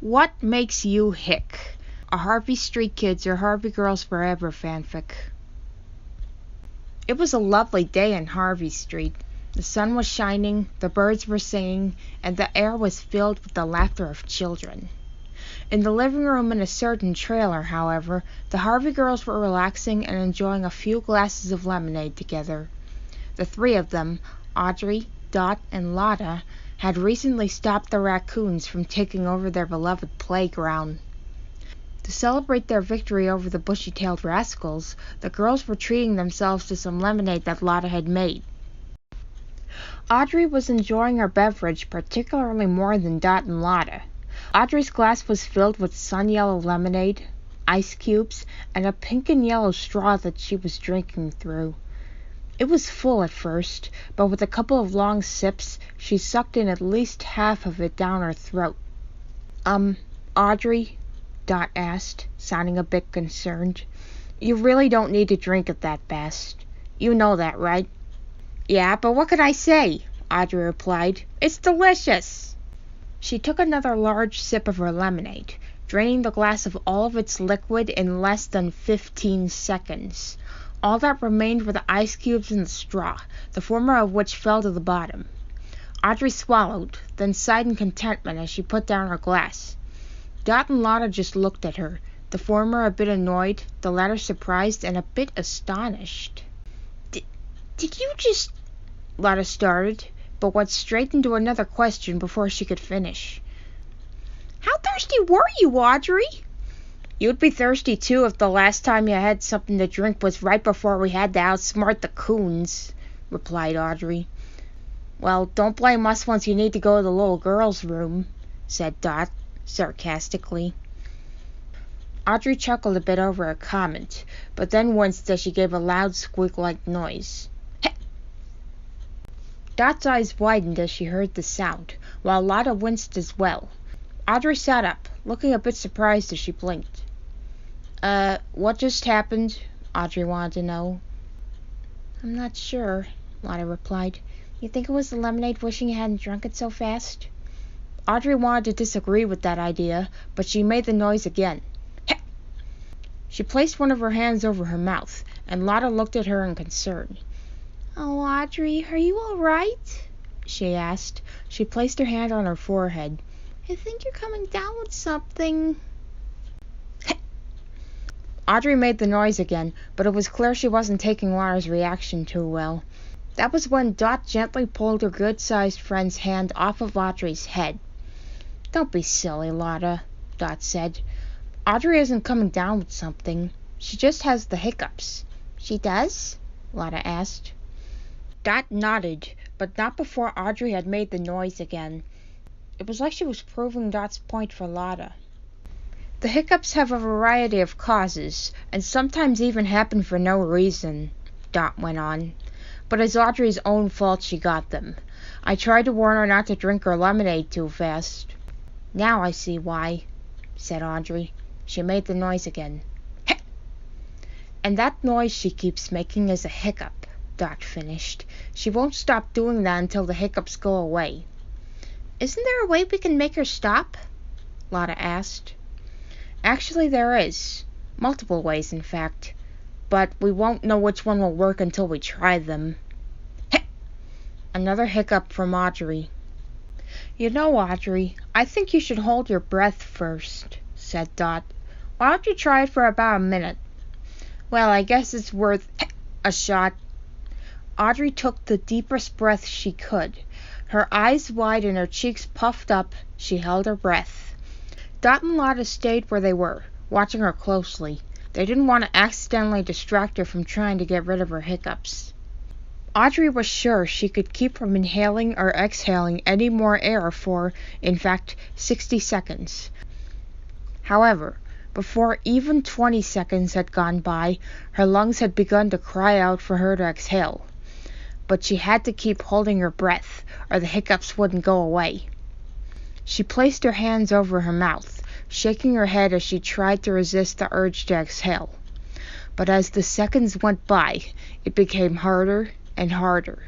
What Makes You Hic? A Harvey Street Kids or Harvey Girls Forever fanfic. It was a lovely day in Harvey Street. The sun was shining, the birds were singing, and the air was filled with the laughter of children. In the living room in a certain trailer, however, the Harvey girls were relaxing and enjoying a few glasses of lemonade together. The three of them, Audrey, Dot, and Lotta, had recently stopped the raccoons from taking over their beloved playground. To celebrate their victory over the bushy-tailed rascals, the girls were treating themselves to some lemonade that Lotta had made. Audrey was enjoying her beverage particularly more than Dot and Lotta. Audrey's glass was filled with sun-yellow lemonade, ice cubes, and a pink and yellow straw that she was drinking through. It was full at first, but with a couple of long sips, she sucked in at least half of it down her throat. Audrey? Dot asked, sounding a bit concerned. You really don't need to drink it that fast. You know that, right? Yeah, but what could I say? Audrey replied. It's delicious. She took another large sip of her lemonade, draining the glass of all of its liquid in less than 15 seconds. All that remained were the ice cubes and the straw, the former of which fell to the bottom. Audrey swallowed, then sighed in contentment as she put down her glass. Dot and Lotta just looked at her, the former a bit annoyed, the latter surprised and a bit astonished. Did you just... Lotta started, but went straight into another question before she could finish. How thirsty were you, Audrey? You'd be thirsty too if the last time you had something to drink was right before we had to outsmart the coons, replied Audrey. Well, don't blame us once you need to go to the little girl's room, said Dot, sarcastically. Audrey chuckled a bit over her comment, but then winced as she gave a loud squeak-like noise. Dot's eyes widened as she heard the sound, while Lotta winced as well. Audrey sat up, looking a bit surprised as she blinked. What just happened? Audrey wanted to know. I'm not sure, Lotta replied. You think it was the lemonade wishing you hadn't drunk it so fast? Audrey wanted to disagree with that idea, but she made the noise again. She placed one of her hands over her mouth, and Lotta looked at her in concern. Oh, Audrey, are you all right? She asked. She placed her hand on her forehead. I think you're coming down with something. Audrey made the noise again, but it was clear she wasn't taking Lotta's reaction too well. That was when Dot gently pulled her good-sized friend's hand off of Audrey's head. Don't be silly, Lotta, Dot said. Audrey isn't coming down with something. She just has the hiccups. She does? Lotta asked. Dot nodded, but not before Audrey had made the noise again. It was like she was proving Dot's point for Lotta. The hiccups have a variety of causes, and sometimes even happen for no reason, Dot went on. But it's Audrey's own fault she got them. I tried to warn her not to drink her lemonade too fast. Now I see why, said Audrey. She made the noise again. Hic! And that noise she keeps making is a hiccup, Dot finished. She won't stop doing that until the hiccups go away. Isn't there a way we can make her stop? Lotta asked. Actually, there is. Multiple ways, in fact. But we won't know which one will work until we try them. Hic! Another hiccup from Audrey. You know, Audrey, I think you should hold your breath first, said Dot. Why don't you try it for about a minute? Well, I guess it's worth a shot. Audrey took the deepest breath she could. Her eyes wide and her cheeks puffed up, she held her breath. Dot and Lotta stayed where they were, watching her closely. They didn't want to accidentally distract her from trying to get rid of her hiccups. Audrey was sure she could keep from inhaling or exhaling any more air for, in fact, 60 seconds. However, before even 20 seconds had gone by, her lungs had begun to cry out for her to exhale. But she had to keep holding her breath, or the hiccups wouldn't go away. She placed her hands over her mouth, shaking her head as she tried to resist the urge to exhale. But as the seconds went by, it became harder and harder.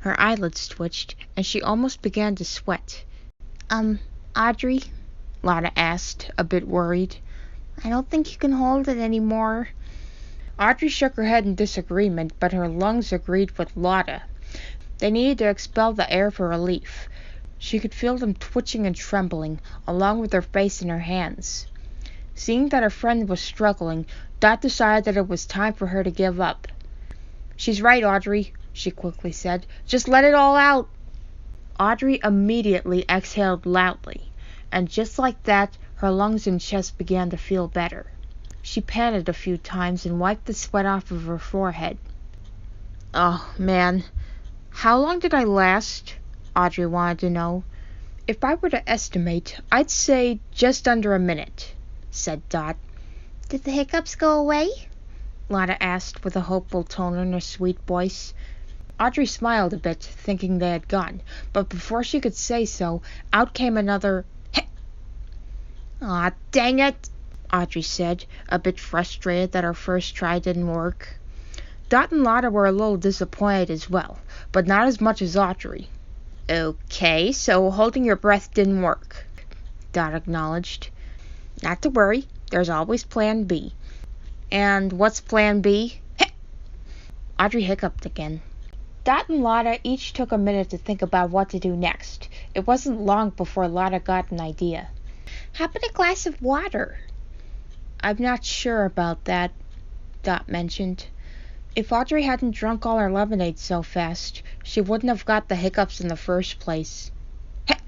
Her eyelids twitched, and she almost began to sweat. Audrey, Lotta asked, a bit worried. I don't think you can hold it anymore. Audrey shook her head in disagreement, but her lungs agreed with Lotta. They needed to expel the air for relief. She could feel them twitching and trembling, along with her face and her hands. Seeing that her friend was struggling, Dot decided that it was time for her to give up. She's right, Audrey, she quickly said. Just let it all out. Audrey immediately exhaled loudly, and just like that, her lungs and chest began to feel better. She panted a few times and wiped the sweat off of her forehead. Oh, man. How long did I last? Audrey wanted to know. If I were to estimate, I'd say just under a minute, said Dot. Did the hiccups go away? Lotta asked with a hopeful tone in her sweet voice. Audrey smiled a bit, thinking they had gone, but before she could say so, out came another hic. Aw, dang it, Audrey said, a bit frustrated that her first try didn't work. Dot and Lotta were a little disappointed as well, but not as much as Audrey. Okay, so holding your breath didn't work, Dot acknowledged. Not to worry, there's always plan B. And what's plan B? Hic! Audrey hiccuped again. Dot and Lotta each took a minute to think about what to do next. It wasn't long before Lotta got an idea. How about a glass of water? I'm not sure about that, Dot mentioned. If Audrey hadn't drunk all her lemonade so fast, she wouldn't have got the hiccups in the first place. Hic,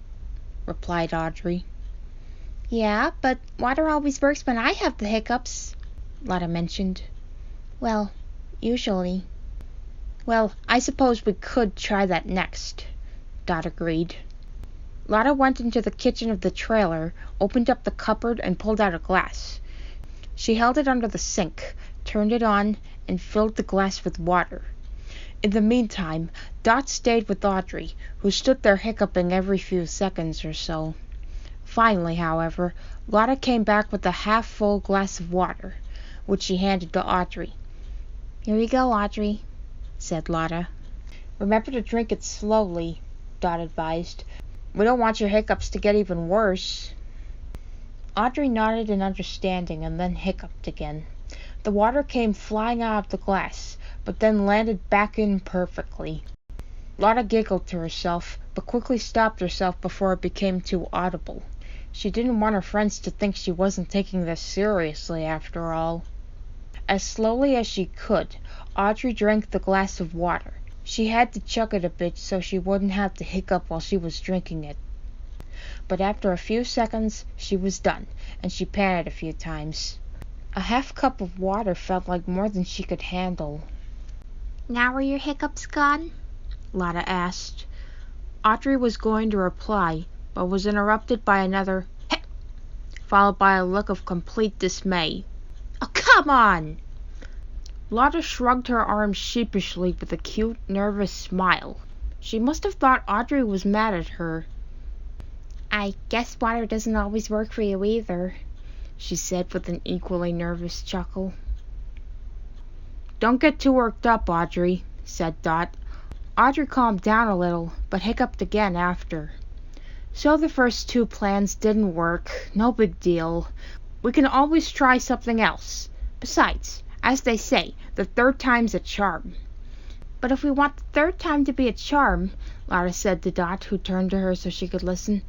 replied Audrey. Yeah, but water always works when I have the hiccups, Lotta mentioned. Well, usually. Well, I suppose we could try that next, Dot agreed. Lotta went into the kitchen of the trailer, opened up the cupboard, and pulled out a glass. She held it under the sink, turned it on, and filled the glass with water. In the meantime, Dot stayed with Audrey, who stood there hiccuping every few seconds or so. Finally, however, Lotta came back with a half-full glass of water, which she handed to Audrey. Here you go, Audrey, said Lotta. Remember to drink it slowly, Dot advised. We don't want your hiccups to get even worse. Audrey nodded in understanding and then hiccuped again. The water came flying out of the glass, but then landed back in perfectly. Lotta giggled to herself, but quickly stopped herself before it became too audible. She didn't want her friends to think she wasn't taking this seriously after all. As slowly as she could, Audrey drank the glass of water. She had to chug it a bit so she wouldn't have to hiccup while she was drinking it. But after a few seconds, she was done, and she panted a few times. A half cup of water felt like more than she could handle. Now are your hiccups gone? Lotta asked. Audrey was going to reply, but was interrupted by another hic, followed by a look of complete dismay. Oh, come on! Lotta shrugged her arms sheepishly with a cute, nervous smile. She must have thought Audrey was mad at her. I guess water doesn't always work for you either, she said with an equally nervous chuckle. Don't get too worked up, Audrey, said Dot. Audrey calmed down a little, but hiccuped again after. So the first two plans didn't work. No big deal. We can always try something else. Besides, as they say, the third time's a charm. But if we want the third time to be a charm, Lotta said to Dot, who turned to her so she could listen,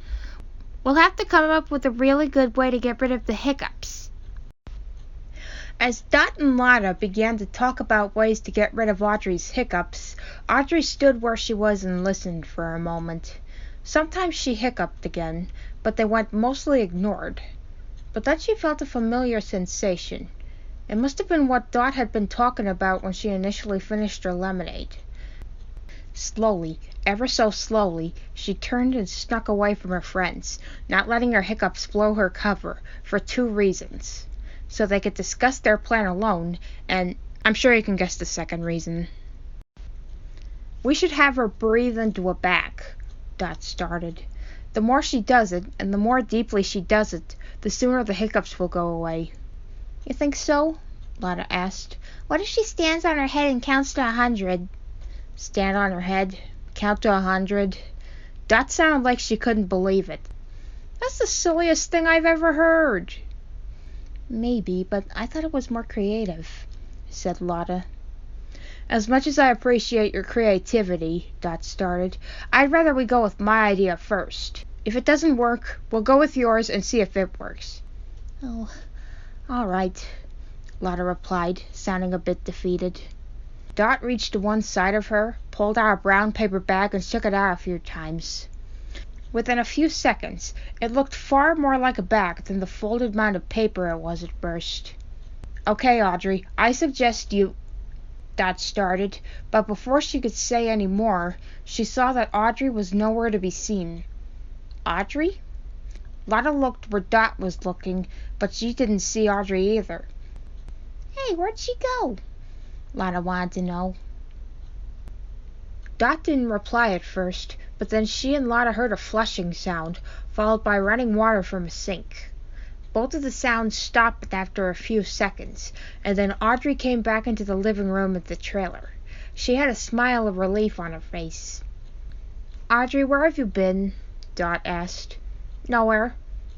we'll have to come up with a really good way to get rid of the hiccups. As Dot and Lotta began to talk about ways to get rid of Audrey's hiccups, Audrey stood where she was and listened for a moment. Sometimes she hiccuped again, but they went mostly ignored. But then she felt a familiar sensation. It must have been what Dot had been talking about when she initially finished her lemonade. Slowly, ever so slowly, she turned and snuck away from her friends, not letting her hiccups blow her cover, for two reasons. So they could discuss their plan alone, and I'm sure you can guess the second reason. We should have her breathe into a bag, Dot started. The more she does it, and the more deeply she does it, the sooner the hiccups will go away. You think so? Lotta asked. What if she stands on her head and counts to 100? Stand on her head, count to 100. Dot sounded like she couldn't believe it. That's the silliest thing I've ever heard. Maybe, but I thought it was more creative, said Lotta. As much as I appreciate your creativity, Dot started, I'd rather we go with my idea first. If it doesn't work, we'll go with yours and see if it works. Oh, all right, Lotta replied, sounding a bit defeated. Dot reached to one side of her, pulled out a brown paper bag, and shook it out a few times. Within a few seconds, it looked far more like a bag than the folded mound of paper it was at first. Okay, Audrey, I suggest you... Dot started, but before she could say any more, she saw that Audrey was nowhere to be seen. Audrey? Lotta looked where Dot was looking, but she didn't see Audrey either. Hey, where'd she go? Lotta wanted to know. Dot didn't reply at first, but then she and Lotta heard a flushing sound, followed by running water from a sink. Both of the sounds stopped after a few seconds, and then Audrey came back into the living room at the trailer. She had a smile of relief on her face. Audrey, where have you been? Dot asked. Nowhere.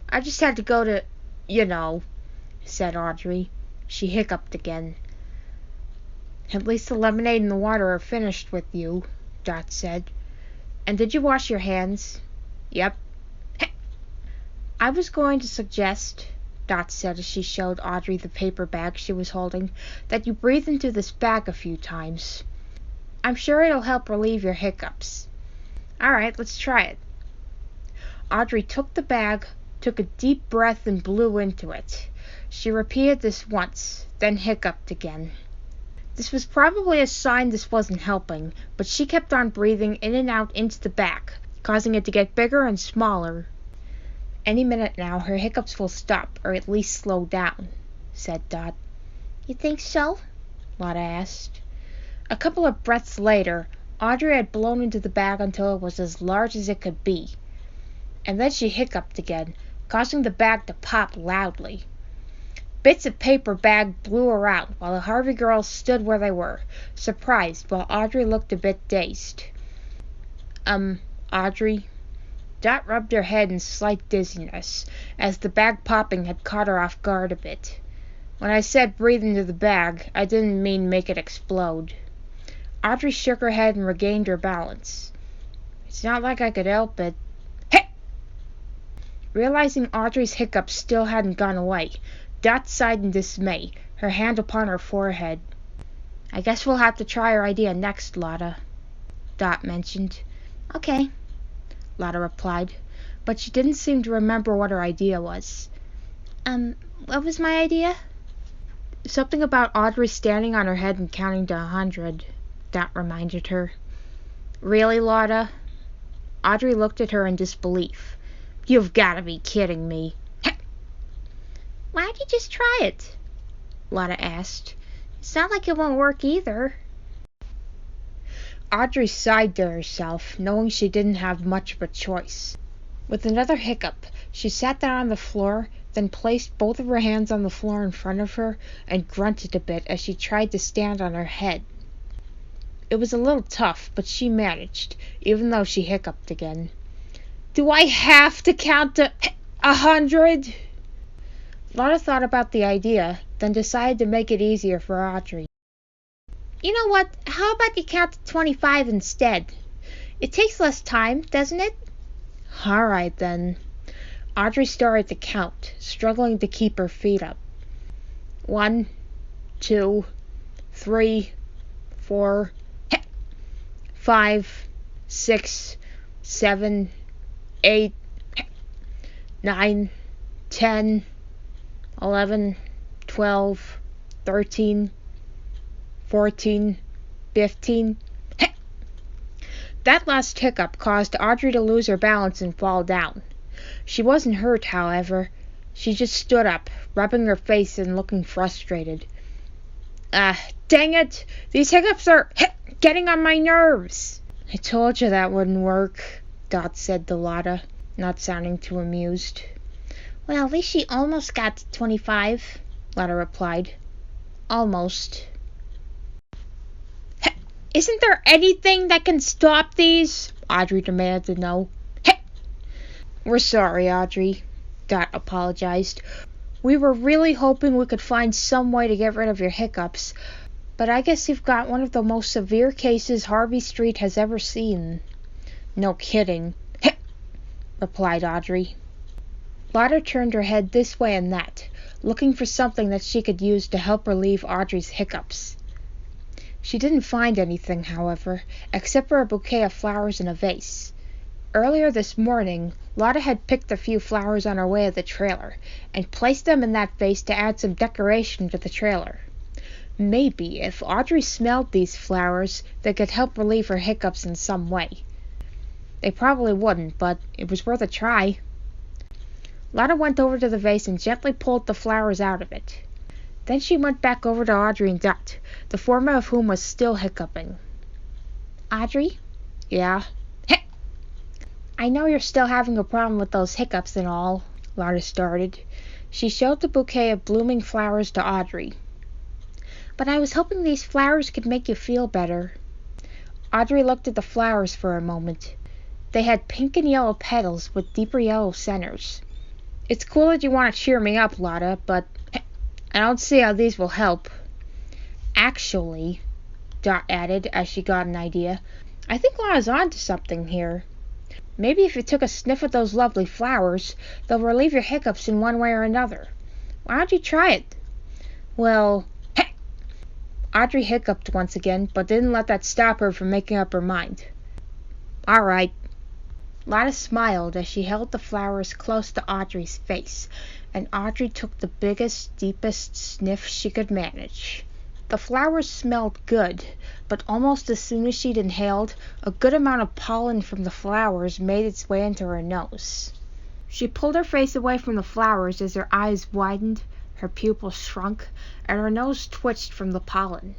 I just had to go to... said Audrey. She hiccuped again. At least the lemonade and the water are finished with you, Dot said. And did you wash your hands? Yep. I was going to suggest, Dot said as she showed Audrey the paper bag she was holding, that you breathe into this bag a few times. I'm sure it'll help relieve your hiccups. All right, let's try it. Audrey took the bag, took a deep breath, and blew into it. She repeated this once, then hiccuped again. This was probably a sign this wasn't helping, but she kept on breathing in and out into the bag, causing it to get bigger and smaller. Any minute now, her hiccups will stop, or at least slow down, said Dot. You think so? Lotta asked. A couple of breaths later, Audrey had blown into the bag until it was as large as it could be. And then she hiccuped again, causing the bag to pop loudly. Bits of paper bag blew around, while the Harvey girls stood where they were, surprised, while Audrey looked a bit dazed. Audrey? Dot rubbed her head in slight dizziness, as the bag popping had caught her off guard a bit. When I said breathe into the bag, I didn't mean make it explode. Audrey shook her head and regained her balance. It's not like I could help it. Hey! Realizing Audrey's hiccups still hadn't gone away, Dot sighed in dismay, her hand upon her forehead. I guess we'll have to try our idea next, Lotta, Dot mentioned. Okay, Lotta replied, but she didn't seem to remember what her idea was. What was my idea? Something about Audrey standing on her head and counting to 100, Dot reminded her. Really, Lotta? Audrey looked at her in disbelief. You've got to be kidding me. Why don't you just try it? Lotta asked. It's not like it won't work either. Audrey sighed to herself, knowing she didn't have much of a choice. With another hiccup, she sat down on the floor, then placed both of her hands on the floor in front of her and grunted a bit as she tried to stand on her head. It was a little tough, but she managed, even though she hiccuped again. Do I have to count to 100? Lotta thought about the idea, then decided to make it easier for Audrey. You know what? How about you count to 25 instead? It takes less time, doesn't it? All right, then. Audrey started to count, struggling to keep her feet up. 1, 2, 3, 4, 5, 6, 7, 8, 9, 10, 11, 12, 13, 14, 15. That last hiccup caused Audrey to lose her balance and fall down. She wasn't hurt, however. She just stood up, rubbing her face and looking frustrated. Dang it! These hiccups are getting on my nerves! I told you that wouldn't work, Dot said to Lotta, not sounding too amused. Well, at least she almost got to 25, Lotta replied. Almost. Isn't there anything that can stop these? Audrey demanded to know. We're sorry, Audrey, Dot apologized. We were really hoping we could find some way to get rid of your hiccups, but I guess you've got one of the most severe cases Harvey Street has ever seen. No kidding, replied Audrey. Lotta turned her head this way and that, looking for something that she could use to help relieve Audrey's hiccups. She didn't find anything, however, except for a bouquet of flowers in a vase. Earlier this morning, Lotta had picked a few flowers on her way to the trailer, and placed them in that vase to add some decoration to the trailer. Maybe, if Audrey smelled these flowers, they could help relieve her hiccups in some way. They probably wouldn't, but it was worth a try. Lotta went over to the vase and gently pulled the flowers out of it. Then she went back over to Audrey and Dot, the former of whom was still hiccuping. Audrey? Yeah? I know you're still having a problem with those hiccups and all, Lotta started. She showed the bouquet of blooming flowers to Audrey. But I was hoping these flowers could make you feel better. Audrey looked at the flowers for a moment. They had pink and yellow petals with deeper yellow centers. It's cool that you want to cheer me up, Lotta, but I don't see how these will help. Actually, Dot added as she got an idea, I think Lotta's onto something here. Maybe if you took a sniff at those lovely flowers, they'll relieve your hiccups in one way or another. Why don't you try it? Well, Audrey hiccuped once again, but didn't let that stop her from making up her mind. All right. Lotta smiled as she held the flowers close to Audrey's face, and Audrey took the biggest, deepest sniff she could manage. The flowers smelled good, but almost as soon as she'd inhaled, a good amount of pollen from the flowers made its way into her nose. She pulled her face away from the flowers as her eyes widened, her pupils shrunk, and her nose twitched from the pollen.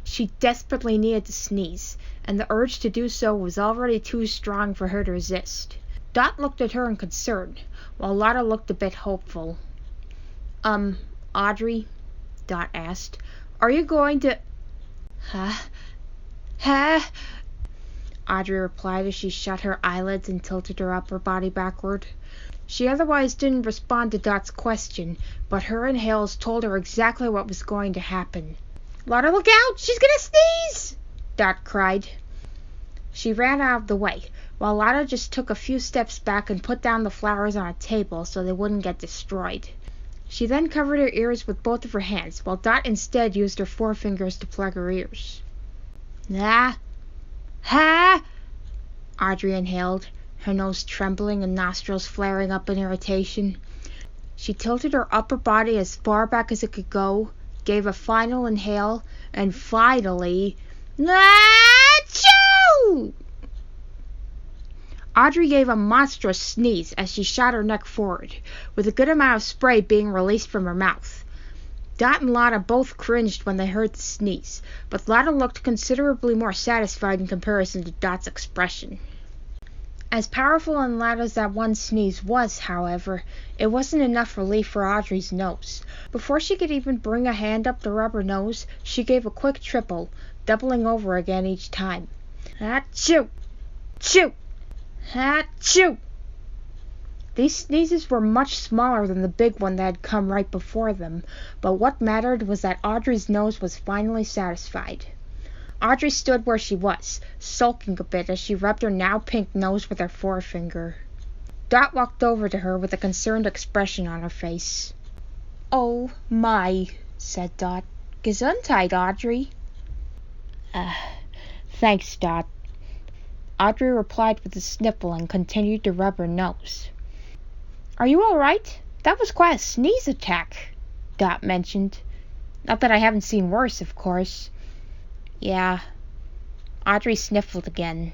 She desperately needed to sneeze, and the urge to do so was already too strong for her to resist. Dot looked at her in concern, while Lotta looked a bit hopeful. Audrey, Dot asked, are you going to... Huh? Audrey replied as she shut her eyelids and tilted her upper body backward. She otherwise didn't respond to Dot's question, but her inhales told her exactly what was going to happen. Lotta, look out! She's gonna sneeze! Dot cried. She ran out of the way, while Lotta just took a few steps back and put down the flowers on a table so they wouldn't get destroyed. She then covered her ears with both of her hands, while Dot instead used her forefingers to plug her ears. Audrey inhaled, her nose trembling and nostrils flaring up in irritation. She tilted her upper body as far back as it could go, gave a final inhale, and finally... Achoo! Audrey gave a monstrous sneeze as she shot her neck forward, with a good amount of spray being released from her mouth. Dot and Lotta both cringed when they heard the sneeze, but Lotta looked considerably more satisfied in comparison to Dot's expression. As powerful and loud as that one sneeze was, however, it wasn't enough relief for Audrey's nose. Before she could even bring a hand up to rub her nose, she gave a quick triple, doubling over again each time. Achoo! Choo! Achoo! These sneezes were much smaller than the big one that had come right before them, but what mattered was that Audrey's nose was finally satisfied. Audrey stood where she was, sulking a bit as she rubbed her now pink nose with her forefinger. Dot walked over to her with a concerned expression on her face. Oh my, said Dot. Gesundheit, Audrey. Thanks, Dot. Audrey replied with a sniffle and continued to rub her nose. Are you all right? That was quite a sneeze attack, Dot mentioned. Not that I haven't seen worse, of course. Yeah. Audrey sniffled again.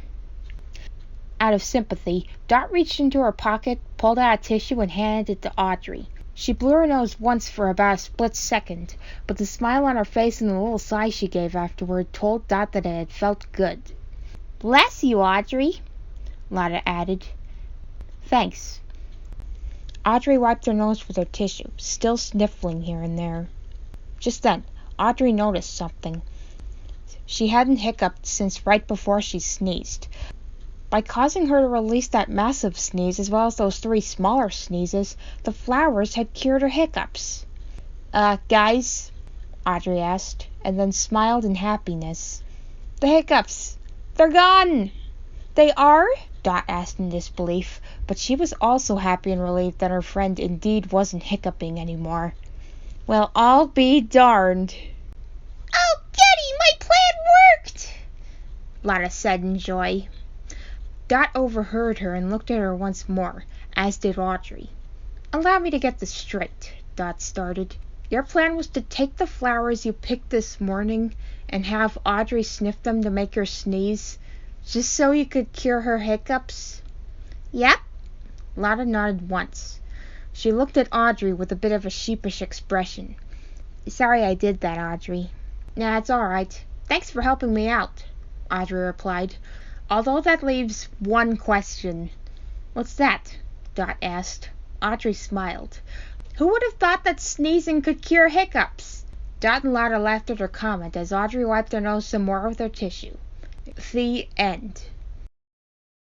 Out of sympathy, Dot reached into her pocket, pulled out a tissue, and handed it to Audrey. She blew her nose once for about a split second, but the smile on her face and the little sigh she gave afterward told Dot that it had felt good. Bless you, Audrey, Lotta added. Thanks. Audrey wiped her nose with her tissue, still sniffling here and there. Just then, Audrey noticed something. She hadn't hiccuped since right before she sneezed, By causing her to release that massive sneeze as well as those 3 smaller sneezes, the flowers had cured her hiccups. Guys? Audrey asked, and then smiled in happiness. The hiccups! They're gone! They are? Dot asked in disbelief, but she was also happy and relieved that her friend indeed wasn't hiccuping anymore. Well, I'll be darned. Oh, goody, my plan worked! Lotta said in joy. Dot overheard her and looked at her once more, as did Audrey. Allow me to get this straight, Dot started. Your plan was to take the flowers you picked this morning and have Audrey sniff them to make her sneeze, just so you could cure her hiccups? Yep. Lotta nodded once. She looked at Audrey with a bit of a sheepish expression. Sorry I did that, Audrey. Nah, it's all right. Thanks for helping me out, Audrey replied. Although that leaves one question. What's that? Dot asked. Audrey smiled. Who would have thought that sneezing could cure hiccups? Dot and Lotta laughed at her comment as Audrey wiped her nose some more with her tissue. The end.